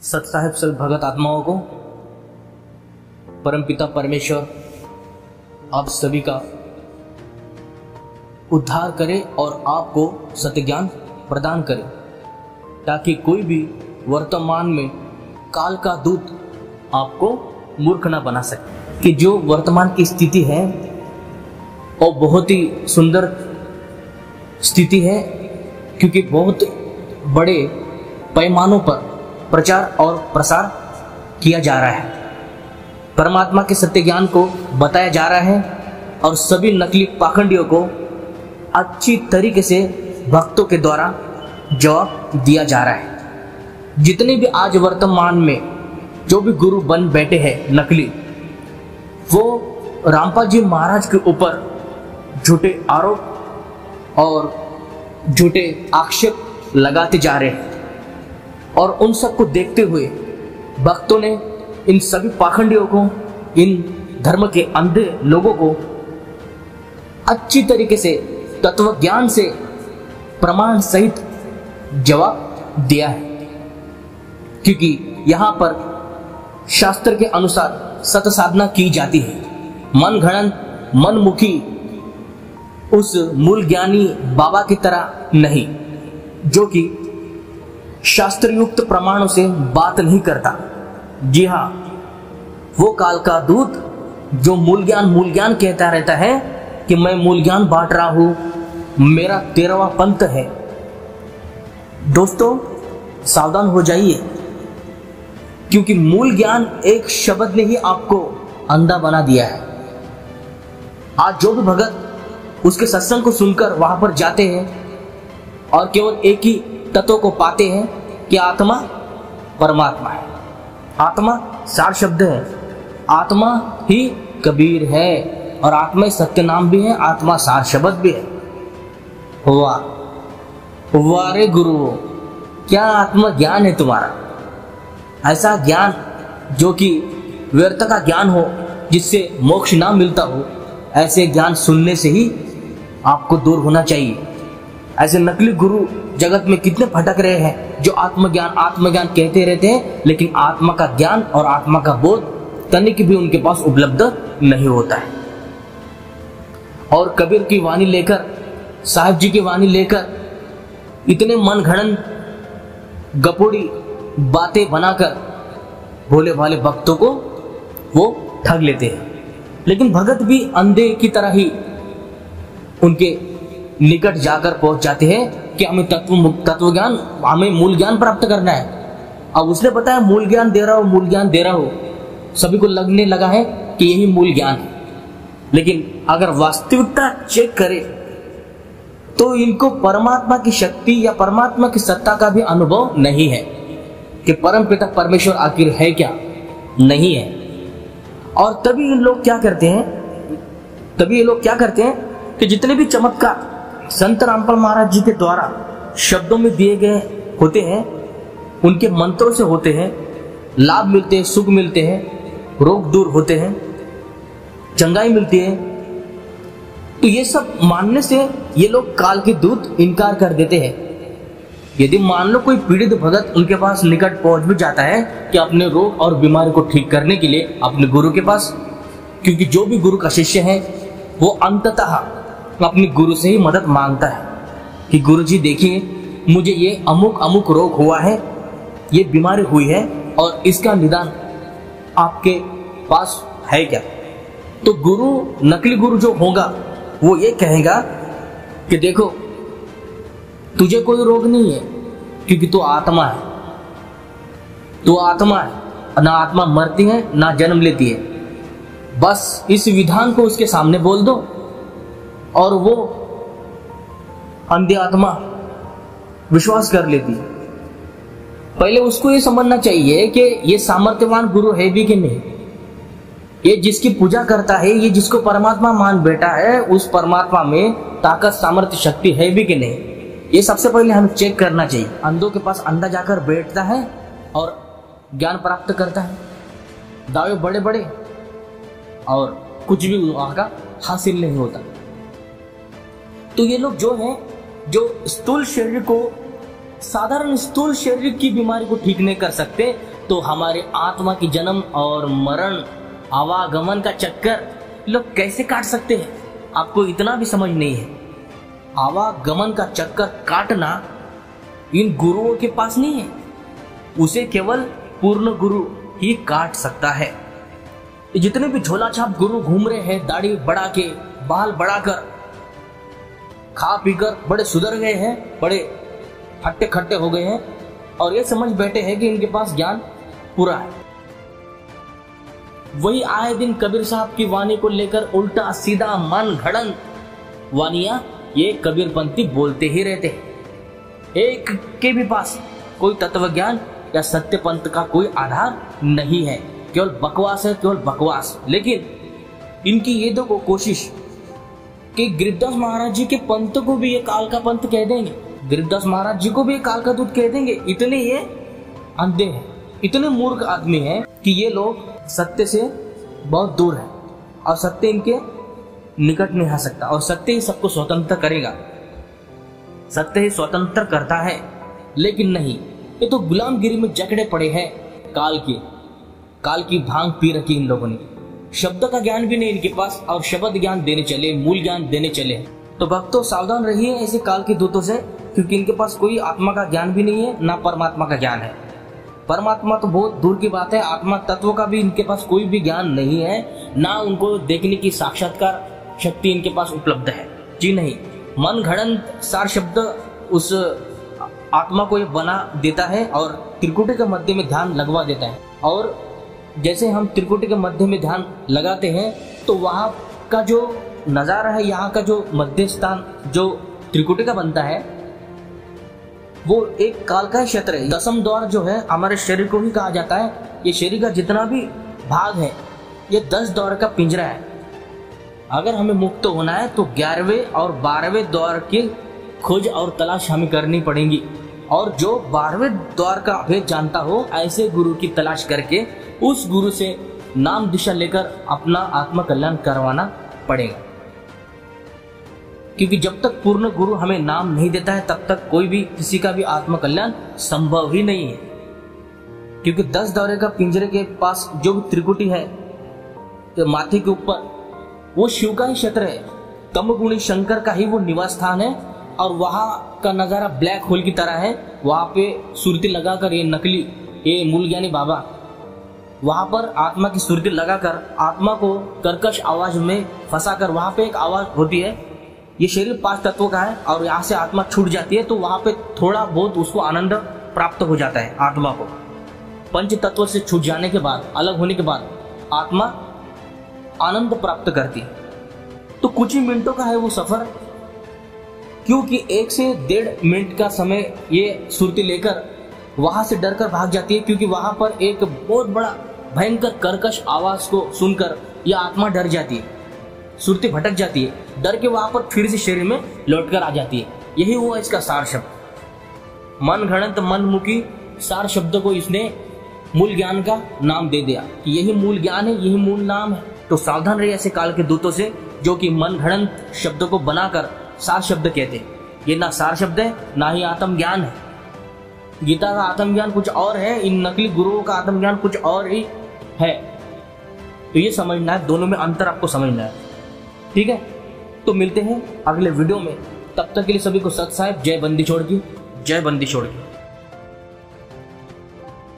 सत्साहेब सभी भगत आत्माओं को परमपिता परमेश्वर आप सभी का उद्धार करे और आपको सत्य ज्ञान प्रदान करे, ताकि कोई भी वर्तमान में काल का दूत आपको मूर्ख न बना सके। कि जो वर्तमान की स्थिति है वो बहुत ही सुंदर स्थिति है, क्योंकि बहुत बड़े पैमानों पर प्रचार और प्रसार किया जा रहा है, परमात्मा के सत्य ज्ञान को बताया जा रहा है और सभी नकली पाखंडियों को अच्छी तरीके से भक्तों के द्वारा जवाब दिया जा रहा है। जितने भी आज वर्तमान में जो भी गुरु बन बैठे हैं नकली, वो रामपाल जी महाराज के ऊपर झूठे आरोप और झूठे आक्षेप लगाते जा रहे हैं, और उन सबको देखते हुए भक्तों ने इन सभी पाखंडियों को, इन धर्म के अंधे लोगों को अच्छी तरीके से तत्व ज्ञान से प्रमाण सहित जवाब दिया है। क्योंकि यहाँ पर शास्त्र के अनुसार सत साधना की जाती है, मन घड़ंत मनमुखी उस मूल ज्ञानी बाबा की तरह नहीं, जो कि शास्त्र युक्त प्रमाणों से बात नहीं करता। जी हाँ, वो काल का दूत जो मूल ज्ञान कहता रहता है कि मैं मूल ज्ञान बांट रहा हूं, मेरा 13वां पंथ है। दोस्तों सावधान हो जाइए, क्योंकि मूल ज्ञान एक शब्द ने ही आपको अंधा बना दिया है। आज जो भी भगत उसके सत्संग को सुनकर वहां पर जाते हैं और केवल एक ही तत्व को पाते हैं कि आत्मा परमात्मा है, आत्मा सार शब्द है, आत्मा ही कबीर है और आत्मा सत्य नाम भी है, आत्मा सार शब्द भी है। वाह वाह रे गुरु, क्या आत्मा ज्ञान है तुम्हारा। ऐसा ज्ञान जो कि व्यर्थ का ज्ञान हो, जिससे मोक्ष ना मिलता हो, ऐसे ज्ञान सुनने से ही आपको दूर होना चाहिए। ऐसे नकली गुरु जगत में कितने भटक रहे हैं, जो आत्मज्ञान कहते रहते हैं, लेकिन आत्मा का ज्ञान और आत्मा का बोध तनिक भी उनके पास उपलब्ध नहीं होता है। और कबीर की वाणी लेकर, साहिब जी की वाणी लेकर इतने मन घड़न गपोड़ी बातें बनाकर भोले भाले भक्तों को वो ठग लेते हैं। लेकिन भगत भी अंधे की तरह ही उनके निकट जाकर पहुंच जाते हैं कि हमें तत्व ज्ञान, हमें मूल ज्ञान प्राप्त करना है। अब उसने बताया मूल ज्ञान दे रहा हूं, सभी को लगने लगा है कि यही मूल ज्ञान है। लेकिन अगर वास्तविकता चेक करें तो इनको परमात्मा की शक्ति या परमात्मा की सत्ता का भी अनुभव नहीं है कि परम पिता परमेश्वर आखिर है क्या, नहीं है। और तभी ये लोग क्या करते हैं कि जितने भी चमत्कार संत रामपाल महाराज जी के द्वारा शब्दों में दिए गए होते हैं, उनके मंत्रों से होते हैं, लाभ मिलते हैं, सुख मिलते हैं, रोग दूर होते हैं, चंगाई मिलती है, तो ये सब मानने से ये लोग काल के दूत इनकार कर देते हैं। यदि मान लो कोई पीड़ित भगत उनके पास निकट पहुंच भी जाता है कि अपने रोग और बीमारी को ठीक करने के लिए अपने गुरु के पास, क्योंकि जो भी गुरु का शिष्य है वो अंततः अपने गुरु से ही मदद मांगता है कि गुरु जी देखिए, मुझे ये अमुक रोग हुआ है, ये बीमारी हुई है और इसका निदान आपके पास है क्या। तो गुरु, नकली गुरु जो होगा वो ये कहेगा कि देखो तुझे कोई रोग नहीं है, क्योंकि तू आत्मा है, ना आत्मा मरती है ना जन्म लेती है। बस इस विधान को उसके सामने बोल दो और वो अंधी आत्मा विश्वास कर लेती है। पहले उसको ये समझना चाहिए कि ये सामर्थ्यवान गुरु है भी कि नहीं, ये जिसकी पूजा करता है, ये जिसको परमात्मा मान बैठा है, उस परमात्मा में ताकत, सामर्थ्य, शक्ति है भी कि नहीं, ये सबसे पहले हमें चेक करना चाहिए। अंधों के पास अंधा जाकर बैठता है और ज्ञान प्राप्त करता है, दावे बड़े बड़े, और कुछ भी वहां का हासिल नहीं होता। तो ये लोग जो हैं, जो स्थूल शरीर को साधारण स्थूल शरीर की बीमारी को ठीक नहीं कर सकते, तो हमारे आत्मा की जन्म और मरण आवागमन का चक्कर लोग कैसे काट सकते हैं? आपको इतना भी समझ नहीं है। आवागमन का चक्कर काटना इन गुरुओं के पास नहीं है, उसे केवल पूर्ण गुरु ही काट सकता है। जितने भी झोला छाप गुरु घूम रहे हैं, दाढ़ी बढ़ा के, बाल बढ़ाकर, खा पीकर बड़े सुधर गए हैं, बड़े हट्टे खट्टे हो गए हैं और ये समझ बैठे हैं कि इनके पास ज्ञान पूरा है। वही आए दिन कबीर साहब की वाणी को लेकर उल्टा सीधा मन घड़न वानियां ये कबीरपंथी बोलते ही रहते हैं। एक के भी पास कोई तत्व ज्ञान या सत्य पंथ का कोई आधार नहीं है, केवल बकवास है, केवल बकवास। लेकिन इनकी ये दो कोशिश कि गिरिदास महाराज जी के पंथ को भी ये काल का पंथ कह देंगे, गिरिदास महाराज जी को भी काल का दूत कह देंगे। इतने ये अंधे हैं, इतने मूर्ख आदमी हैं कि ये लोग सत्य से बहुत दूर है और सत्य इनके निकट नहीं आ सकता और सत्य ही सबको स्वतंत्र करेगा, सत्य ही स्वतंत्र करता है। लेकिन नहीं, ये तो गुलामगिरी में जकड़े पड़े हैं। काल की भांग पी रखी इन लोगों ने। शब्द का ज्ञान भी नहीं इनके पास और शब्द ज्ञान देने चले, मूल ज्ञान देने चले। तो भक्तों सावधान रहिए ऐसे काल के दूतों से, क्योंकि इनके पास कोई आत्मा का ज्ञान भी नहीं है, ना परमात्मा का ज्ञान है। परमात्मा तो बहुत दूर की बात है, आत्मा तत्व का भी इनके पास कोई भी ज्ञान नहीं है, ना उनको देखने की साक्षात्कार शक्ति इनके पास उपलब्ध है। जी नहीं, मन घड़ंत सार शब्द उस आत्मा को ये बना देता है और त्रिकुटी के मध्य में ध्यान लगवा देता है। और जैसे हम त्रिकुटी के मध्य में ध्यान लगाते हैं तो वहाँ का जो नज़ारा है, यहाँ का जो मध्य स्थान जो त्रिकुटी का बनता है वो एक काल का क्षेत्र है। दसम द्वार जो है हमारे शरीर को ही कहा जाता है। ये शरीर का जितना भी भाग है ये 10 द्वार का पिंजरा है। अगर हमें मुक्त होना है तो 11वें और 12वें द्वार की खोज और तलाश हमें करनी पड़ेगी। और जो 12वें द्वार का भेद जानता हो ऐसे गुरु की तलाश करके उस गुरु से नाम दिशा लेकर अपना आत्म कल्याण करवाना पड़ेगा। क्योंकि जब तक पूर्ण गुरु हमें नाम नहीं देता है तब तक कोई भी किसी का भी आत्म कल्याण संभव ही नहीं है। क्योंकि 10 दौरे का पिंजरे के पास जो भी त्रिकुटी है तो माथे के ऊपर वो शिव का ही क्षेत्र है, तमगुणी शंकर का ही वो निवास स्थान है। और वहाँ का नज़ारा ब्लैक होल की तरह है। वहाँ पे सुरती लगाकर ये नकली ये मूल ज्ञानी बाबा वहाँ पर आत्मा की सुरती लगाकर आत्मा को कर्कश आवाज में फंसाकर वहाँ पे एक आवाज होती है, ये शरीर 5 तत्वों का है और यहाँ से आत्मा छूट जाती है। तो वहाँ पे थोड़ा बहुत उसको आनंद प्राप्त हो जाता है। आत्मा को 5 तत्व से छूट जाने के बाद, अलग होने के बाद आत्मा आनंद प्राप्त करती है। तो कुछ ही मिनटों का है वो सफर, क्योंकि 1 से 1.5 मिनट का समय ये सुरती लेकर वहां से डरकर भाग जाती है। क्योंकि वहां पर एक बहुत बड़ा भयंकर कर्कश आवाज को सुनकर यह आत्मा डर जाती है, सुरती भटक जाती है, डर के वहां पर फिर से शरीर में लौटकर आ जाती है। यही हुआ इसका सार शब्द। मन घड़ंत मनमुखी सार शब्द को इसने मूल ज्ञान का नाम दे दिया कि यही मूल ज्ञान है, यही मूल नाम है। तो सावधान रहिए ऐसे काल के दूतों से जो कि मन घड़ंत शब्द को बनाकर सार शब्द कहते हैं। ये ना सार शब्द है ना ही आत्म ज्ञान है। गीता का आत्म ज्ञान कुछ और है, इन नकली गुरुओं का आत्म ज्ञान कुछ और ही है। तो ये समझना है, दोनों में अंतर आपको समझना है। ठीक है, तो मिलते हैं अगले वीडियो में। तब तक के लिए सभी को सत साहेब, जय बंदी छोड़ की, जय बंदी छोड़ की।